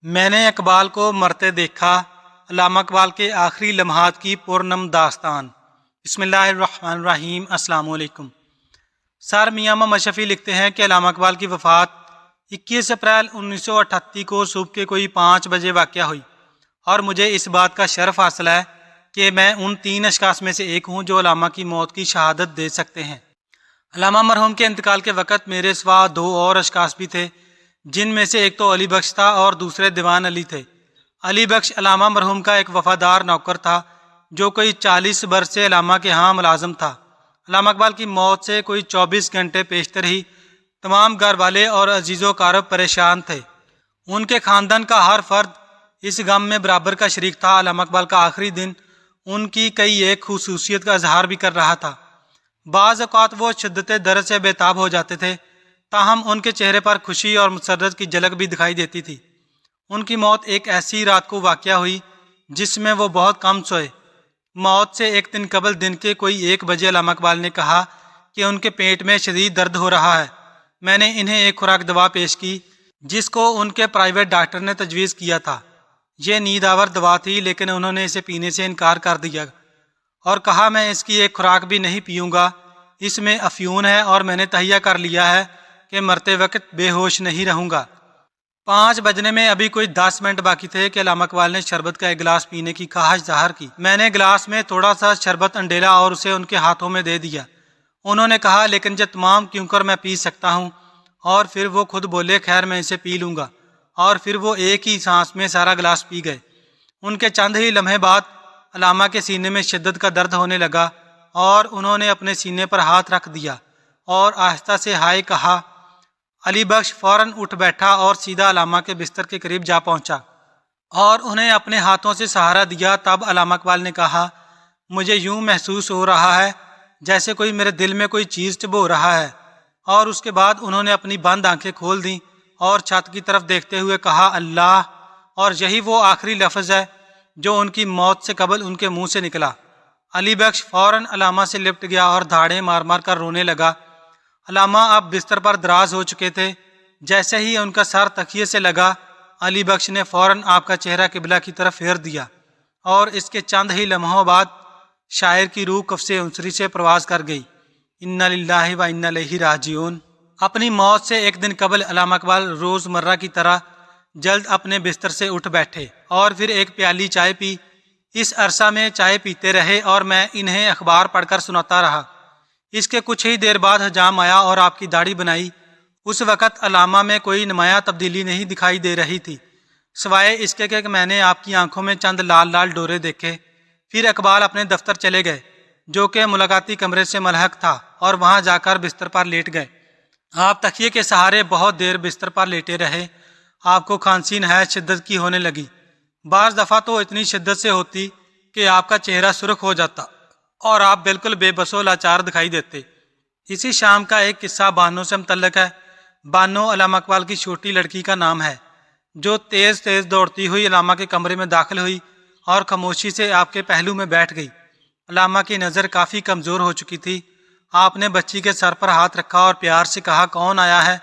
میں نے اقبال کو مرتے دیکھا، علامہ اقبال کے آخری لمحات کی پرنم داستان۔ بسم اللہ الرحمن الرحیم۔ السلام علیکم۔ سر میاں محمد شفیع لکھتے ہیں کہ علامہ اقبال کی وفات 21 اپریل 1938 کو صبح کے کوئی 5 بجے واقع ہوئی، اور مجھے اس بات کا شرف حاصل ہے کہ میں ان 3 اشخاص میں سے ایک ہوں جو علامہ کی موت کی شہادت دے سکتے ہیں۔ علامہ مرحوم کے انتقال کے وقت میرے سوا 2 اور اشخاص بھی تھے، جن میں سے ایک تو علی بخش تھا اور دوسرے دیوان علی تھے۔ علی بخش علامہ مرحوم کا ایک وفادار نوکر تھا جو کوئی 40 برس سے علامہ کے ہاں ملازم تھا۔ علامہ اقبال کی موت سے کوئی 24 گھنٹے پیشتر ہی تمام گھر والے اور عزیز و اقارب پریشان تھے۔ ان کے خاندان کا ہر فرد اس غم میں برابر کا شریک تھا۔ علامہ اقبال کا آخری دن ان کی کئی ایک خصوصیت کا اظہار بھی کر رہا تھا۔ بعض اوقات وہ شدت درد سے بےتاب ہو جاتے تھے، تاہم ان کے چہرے پر خوشی اور مسرت کی جھلک بھی دکھائی دیتی تھی۔ ان کی موت ایک ایسی رات کو واقع ہوئی جس میں وہ بہت کم سوئے۔ موت سے ایک دن قبل دن کے کوئی 1 بجے علامہ اقبال نے کہا کہ ان کے پیٹ میں شدید درد ہو رہا ہے۔ میں نے انہیں ایک خوراک دوا پیش کی جس کو ان کے پرائیویٹ ڈاکٹر نے تجویز کیا تھا۔ یہ نیند آور دوا تھی، لیکن انہوں نے اسے پینے سے انکار کر دیا اور کہا میں اس کی ایک خوراک بھی نہیں پیوں گا، اس میں افیون ہے اور میں نے تہیہ کر لیا ہے کہ مرتے وقت بے ہوش نہیں رہوں گا۔ 5 بجنے میں ابھی کوئی 10 منٹ باقی تھے کہ علامہ اقبال نے شربت کا ایک گلاس پینے کی خواہش ظاہر کی۔ میں نے گلاس میں تھوڑا سا شربت انڈیلا اور اسے ان کے ہاتھوں میں دے دیا۔ انہوں نے کہا لیکن یہ تمام کیوں کر میں پی سکتا ہوں، اور پھر وہ خود بولے خیر میں اسے پی لوں گا، اور پھر وہ ایک ہی سانس میں سارا گلاس پی گئے۔ ان کے چند ہی لمحے بعد علامہ کے سینے میں شدت کا درد ہونے لگا اور انہوں نے اپنے سینے پر ہاتھ رکھ دیا اور آہستہ سے ہائے کہا۔ علی بخش فوراً اٹھ بیٹھا اور سیدھا علامہ کے بستر کے قریب جا پہنچا اور انہیں اپنے ہاتھوں سے سہارا دیا۔ تب علامہ اقبال نے کہا مجھے یوں محسوس ہو رہا ہے جیسے کوئی میرے دل میں کوئی چیز چبو رہا ہے، اور اس کے بعد انہوں نے اپنی بند آنکھیں کھول دیں اور چھت کی طرف دیکھتے ہوئے کہا اللہ، اور یہی وہ آخری لفظ ہے جو ان کی موت سے قبل ان کے منہ سے نکلا۔ علی بخش فوراً علامہ سے لپٹ گیا اور دھاڑیں مار مار کر رونے لگا۔ علامہ اب بستر پر دراز ہو چکے تھے۔ جیسے ہی ان کا سر تکیے سے لگا، علی بخش نے فوراً آپ کا چہرہ قبلہ کی طرف پھیر دیا، اور اس کے چند ہی لمحوں بعد شاعر کی روح قفس عنصری سے پرواز کر گئی۔ انا للہ و انا الیہ راجعون۔ اپنی موت سے ایک دن قبل علامہ اقبال روز مرہ کی طرح جلد اپنے بستر سے اٹھ بیٹھے اور پھر ایک پیالی چائے پی۔ اس عرصہ میں چائے پیتے رہے اور میں انہیں اخبار پڑھ کر سناتا رہا۔ اس کے کچھ ہی دیر بعد حجام آیا اور آپ کی داڑھی بنائی۔ اس وقت علامہ میں کوئی نمایاں تبدیلی نہیں دکھائی دے رہی تھی، سوائے اس کے کہ میں نے آپ کی آنکھوں میں چند لال لال ڈورے دیکھے۔ پھر اقبال اپنے دفتر چلے گئے جو کہ ملاقاتی کمرے سے ملحق تھا، اور وہاں جا کر بستر پر لیٹ گئے۔ آپ تکیے کے سہارے بہت دیر بستر پر لیٹے رہے۔ آپ کو کھانسی نہایت شدت کی ہونے لگی۔ بعض دفعہ تو اتنی شدت سے ہوتی کہ آپ کا چہرہ سرخ ہو جاتا اور آپ بالکل بے بس و لاچار دکھائی دیتے۔ اسی شام کا ایک قصہ بانو سے متعلق ہے۔ بانو علامہ اقبال کی چھوٹی لڑکی کا نام ہے، جو تیز تیز دوڑتی ہوئی علامہ کے کمرے میں داخل ہوئی اور خاموشی سے آپ کے پہلو میں بیٹھ گئی۔ علامہ کی نظر کافی کمزور ہو چکی تھی۔ آپ نے بچی کے سر پر ہاتھ رکھا اور پیار سے کہا کون آیا ہے؟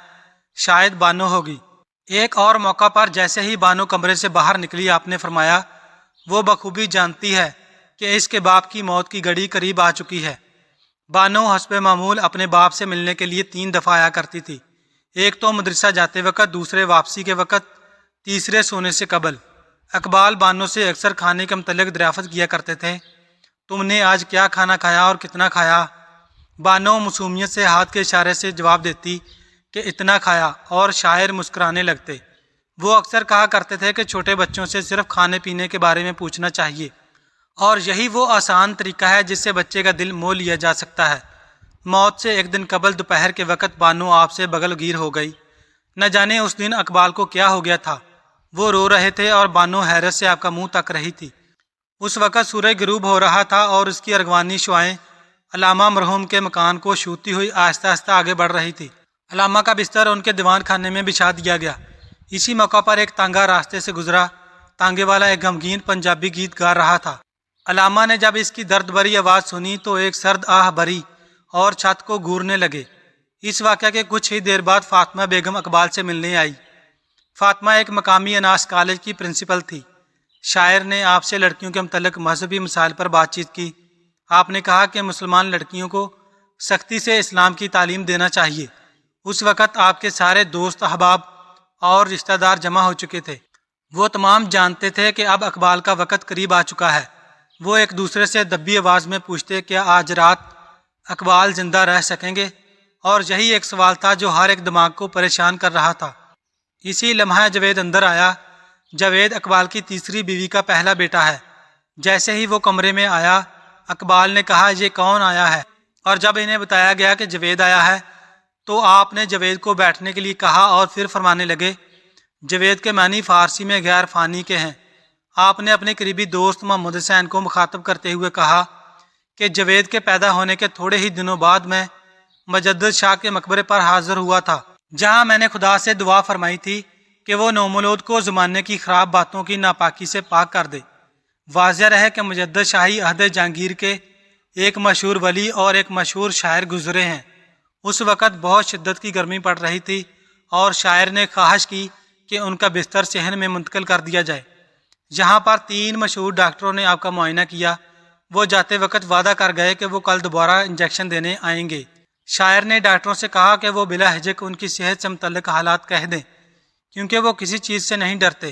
شاید بانو ہوگی۔ ایک اور موقع پر جیسے ہی بانو کمرے سے باہر نکلی، آپ نے فرمایا وہ بخوبی جانتی ہے کہ اس کے باپ کی موت کی گھڑی قریب آ چکی ہے۔ بانو حسب معمول اپنے باپ سے ملنے کے لیے 3 دفعہ آیا کرتی تھی، ایک تو مدرسہ جاتے وقت، دوسرے واپسی کے وقت، تیسرے سونے سے قبل۔ اقبال بانو سے اکثر کھانے کے متعلق دریافت کیا کرتے تھے، تم نے آج کیا کھانا کھایا اور کتنا کھایا؟ بانو معصومیت سے ہاتھ کے اشارے سے جواب دیتی کہ اتنا کھایا، اور شاعر مسکرانے لگتے۔ وہ اکثر کہا کرتے تھے کہ چھوٹے بچوں سے صرف کھانے پینے کے بارے میں پوچھنا چاہیے، اور یہی وہ آسان طریقہ ہے جس سے بچے کا دل مول لیا جا سکتا ہے۔ موت سے ایک دن قبل دوپہر کے وقت بانو آپ سے بغل گیر ہو گئی۔ نہ جانے اس دن اقبال کو کیا ہو گیا تھا۔ وہ رو رہے تھے اور بانو حیرت سے آپ کا منہ تک رہی تھی۔ اس وقت سورج غروب ہو رہا تھا اور اس کی ارغوانی شعاعیں علامہ مرحوم کے مکان کو چھوتی ہوئی آہستہ آہستہ آگے بڑھ رہی تھی۔ علامہ کا بستر ان کے دیوان خانے میں بچھا دیا گیا۔ اسی موقع پر ایک تانگا راستے سے گزرا۔ تانگے والا ایک غمگین پنجابی گیت گا رہا تھا۔ علامہ نے جب اس کی درد بھری آواز سنی تو ایک سرد آہ بھری اور چھت کو گورنے لگے۔ اس واقعہ کے کچھ ہی دیر بعد فاطمہ بیگم اقبال سے ملنے آئی۔ فاطمہ ایک مقامی اناس کالج کی پرنسپل تھی۔ شاعر نے آپ سے لڑکیوں کے متعلق مذہبی مسائل پر بات چیت کی۔ آپ نے کہا کہ مسلمان لڑکیوں کو سختی سے اسلام کی تعلیم دینا چاہیے۔ اس وقت آپ کے سارے دوست احباب اور رشتہ دار جمع ہو چکے تھے۔ وہ تمام جانتے تھے کہ اب اقبال کا وقت قریب آ چکا ہے۔ وہ ایک دوسرے سے دبی آواز میں پوچھتے کیا آج رات اقبال زندہ رہ سکیں گے، اور یہی ایک سوال تھا جو ہر ایک دماغ کو پریشان کر رہا تھا۔ اسی لمحہ جاوید اندر آیا۔ جاوید اقبال کی تیسری بیوی کا پہلا بیٹا ہے۔ جیسے ہی وہ کمرے میں آیا، اقبال نے کہا یہ کون آیا ہے، اور جب انہیں بتایا گیا کہ جاوید آیا ہے تو آپ نے جاوید کو بیٹھنے کے لیے کہا اور پھر فرمانے لگے۔ جاوید کے معنی فارسی میں غیر فانی کے ہیں۔ آپ نے اپنے قریبی دوست محمد حسین کو مخاطب کرتے ہوئے کہا کہ جاوید کے پیدا ہونے کے تھوڑے ہی دنوں بعد میں مجدد شاہ کے مقبرے پر حاضر ہوا تھا، جہاں میں نے خدا سے دعا فرمائی تھی کہ وہ نومولود کو زمانے کی خراب باتوں کی ناپاکی سے پاک کر دے۔ واضح رہے کہ مجدد شاہی عہد جہانگیر کے ایک مشہور ولی اور ایک مشہور شاعر گزرے ہیں۔ اس وقت بہت شدت کی گرمی پڑ رہی تھی اور شاعر نے خواہش کی کہ ان کا بستر صحن میں منتقل کر دیا جائے۔ یہاں پر 3 مشہور ڈاکٹروں نے آپ کا معائنہ کیا۔ وہ جاتے وقت وعدہ کر گئے کہ وہ کل دوبارہ انجیکشن دینے آئیں گے۔ شاعر نے ڈاکٹروں سے کہا کہ وہ بلا ہجک ان کی صحت سے متعلق حالات کہہ دیں، کیونکہ وہ کسی چیز سے نہیں ڈرتے۔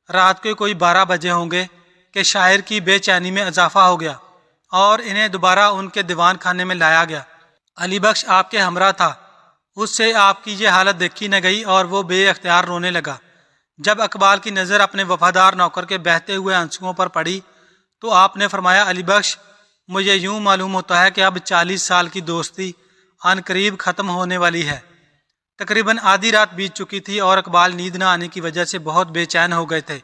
رات کو کوئی 12 بجے ہوں گے کہ شاعر کی بے چینی میں اضافہ ہو گیا اور انہیں دوبارہ ان کے دیوان خانے میں لایا گیا۔ علی بخش آپ کے ہمراہ تھا۔ اس سے آپ کی یہ حالت دیکھی نہ گئی اور وہ بے اختیار رونے لگا۔ جب اقبال کی نظر اپنے وفادار نوکر کے بہتے ہوئے آنسوؤں پر پڑی تو آپ نے فرمایا علی بخش، مجھے یوں معلوم ہوتا ہے کہ اب 40 سال کی دوستی عن قریب ختم ہونے والی ہے۔ تقریباً آدھی رات بیت چکی تھی اور اقبال نیند نہ آنے کی وجہ سے بہت بے چین ہو گئے تھے۔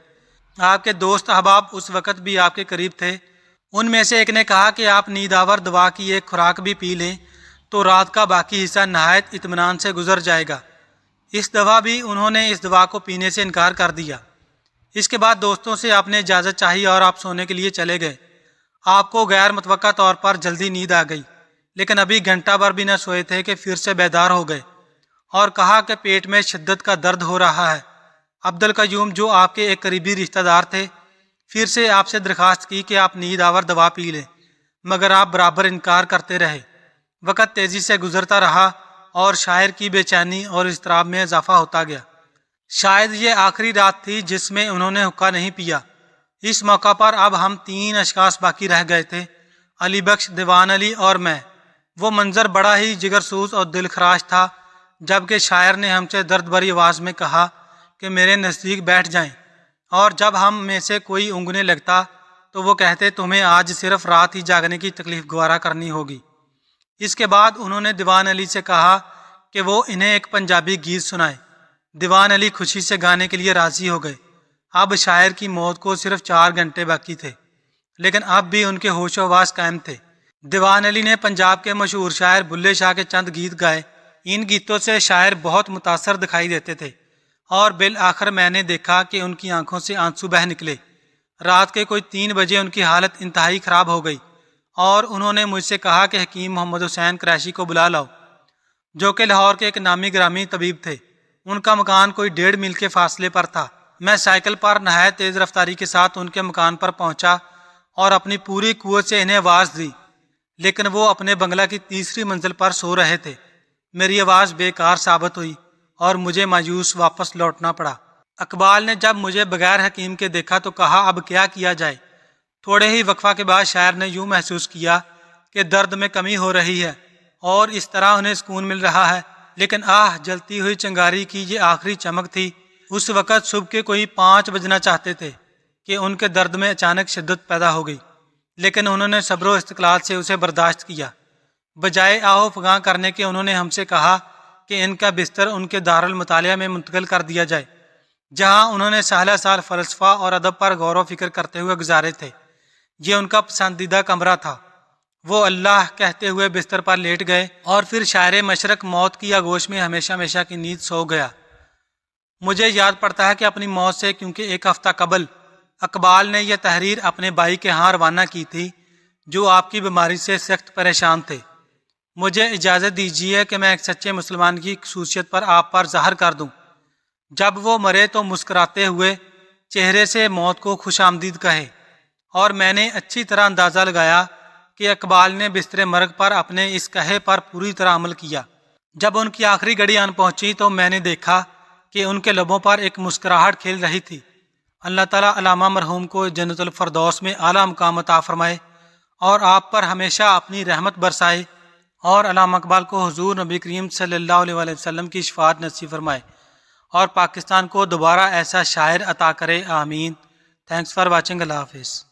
آپ کے دوست احباب اس وقت بھی آپ کے قریب تھے۔ ان میں سے ایک نے کہا کہ آپ نیند آور دوا کی ایک خوراک بھی پی لیں تو رات کا باقی حصہ نہایت اطمینان سے گزر جائے گا۔ اس دوا بھی انہوں نے اس دوا کو پینے سے انکار کر دیا۔ اس کے بعد دوستوں سے آپ نے اجازت چاہی اور آپ سونے کے لیے چلے گئے۔ آپ کو غیر متوقع طور پر جلدی نیند آ گئی، لیکن ابھی گھنٹہ بھر بھی نہ سوئے تھے کہ پھر سے بیدار ہو گئے اور کہا کہ پیٹ میں شدت کا درد ہو رہا ہے۔ عبدالقیوم جو آپ کے ایک قریبی رشتہ دار تھے، پھر سے آپ سے درخواست کی کہ آپ نیند آور دوا پی لیں، مگر آپ برابر انکار کرتے رہے۔ وقت تیزی سے گزرتا رہا اور شاعر کی بے چینی اور اضطراب میں اضافہ ہوتا گیا۔ شاید یہ آخری رات تھی جس میں انہوں نے حقہ نہیں پیا۔ اس موقع پر اب ہم 3 اشخاص باقی رہ گئے تھے، علی بخش، دیوان علی اور میں۔ وہ منظر بڑا ہی جگرسوز اور دل خراش تھا، جبکہ شاعر نے ہم سے درد بھری آواز میں کہا کہ میرے نزدیک بیٹھ جائیں، اور جب ہم میں سے کوئی اونگنے لگتا تو وہ کہتے تمہیں آج صرف رات ہی جاگنے کی تکلیف گوارا کرنی ہوگی۔ اس کے بعد انہوں نے دیوان علی سے کہا کہ وہ انہیں ایک پنجابی گیت سنائے۔ دیوان علی خوشی سے گانے کے لیے راضی ہو گئے۔ اب شاعر کی موت کو صرف 4 گھنٹے باقی تھے، لیکن اب بھی ان کے ہوش و حواس قائم تھے۔ دیوان علی نے پنجاب کے مشہور شاعر بلے شاہ کے چند گیت گائے۔ ان گیتوں سے شاعر بہت متاثر دکھائی دیتے تھے، اور بالآخر میں نے دیکھا کہ ان کی آنکھوں سے آنسو بہہ نکلے۔ رات کے کوئی 3 بجے ان کی حالت انتہائی خراب ہو گئی اور انہوں نے مجھ سے کہا کہ حکیم محمد حسین قریشی کو بلا لاؤ، جو کہ لاہور کے ایک نامی گرامی طبیب تھے۔ ان کا مکان کوئی 1.5 میل کے فاصلے پر تھا۔ میں سائیکل پر نہایت تیز رفتاری کے ساتھ ان کے مکان پر پہنچا اور اپنی پوری قوت سے انہیں آواز دی، لیکن وہ اپنے بنگلہ کی 3ری منزل پر سو رہے تھے۔ میری آواز بیکار ثابت ہوئی اور مجھے مایوس واپس لوٹنا پڑا۔ اقبال نے جب مجھے بغیر حکیم کے دیکھا تو کہا اب کیا کیا جائے؟ تھوڑے ہی وقفہ کے بعد شاعر نے یوں محسوس کیا کہ درد میں کمی ہو رہی ہے اور اس طرح انہیں سکون مل رہا ہے، لیکن جلتی ہوئی چنگاری کی یہ آخری چمک تھی۔ اس وقت صبح کے کوئی 5 بجنا چاہتے تھے کہ ان کے درد میں اچانک شدت پیدا ہو گئی، لیکن انہوں نے صبر و استقلال سے اسے برداشت کیا۔ بجائے آہو فغاں کرنے کے انہوں نے ہم سے کہا کہ ان کا بستر ان کے دارالمطالعہ میں منتقل کر دیا جائے، جہاں انہوں نے سالہ سال فلسفہ اور ادب پر غور و فکر کرتے ہوئے گزارے تھے۔ یہ ان کا پسندیدہ کمرہ تھا۔ وہ اللہ کہتے ہوئے بستر پر لیٹ گئے اور پھر شاعر مشرق موت کی آغوش میں ہمیشہ ہمیشہ کی نیند سو گیا۔ مجھے یاد پڑتا ہے کہ اپنی موت سے کیونکہ 1 ہفتہ قبل اقبال نے یہ تحریر اپنے بھائی کے ہاں روانہ کی تھی، جو آپ کی بیماری سے سخت پریشان تھے۔ مجھے اجازت دیجیے کہ میں ایک سچے مسلمان کی خصوصیت پر آپ پر ظاہر کر دوں۔ جب وہ مرے تو مسکراتے ہوئے چہرے سے موت کو خوش آمدید کہے۔ اور میں نے اچھی طرح اندازہ لگایا کہ اقبال نے بستر مرگ پر اپنے اس کہے پر پوری طرح عمل کیا۔ جب ان کی آخری گھڑی آن پہنچی تو میں نے دیکھا کہ ان کے لبوں پر ایک مسکراہٹ کھیل رہی تھی۔ اللہ تعالیٰ علامہ مرحوم کو جنت الفردوس میں اعلیٰ مقام عطا فرمائے اور آپ پر ہمیشہ اپنی رحمت برسائے، اور علامہ اقبال کو حضور نبی کریم صلی اللہ علیہ وآلہ وسلم کی شفاعت نصیب فرمائے، اور پاکستان کو دوبارہ ایسا شاعر عطا کرے، آمین۔ Thanks for watching. اللہ حافظ۔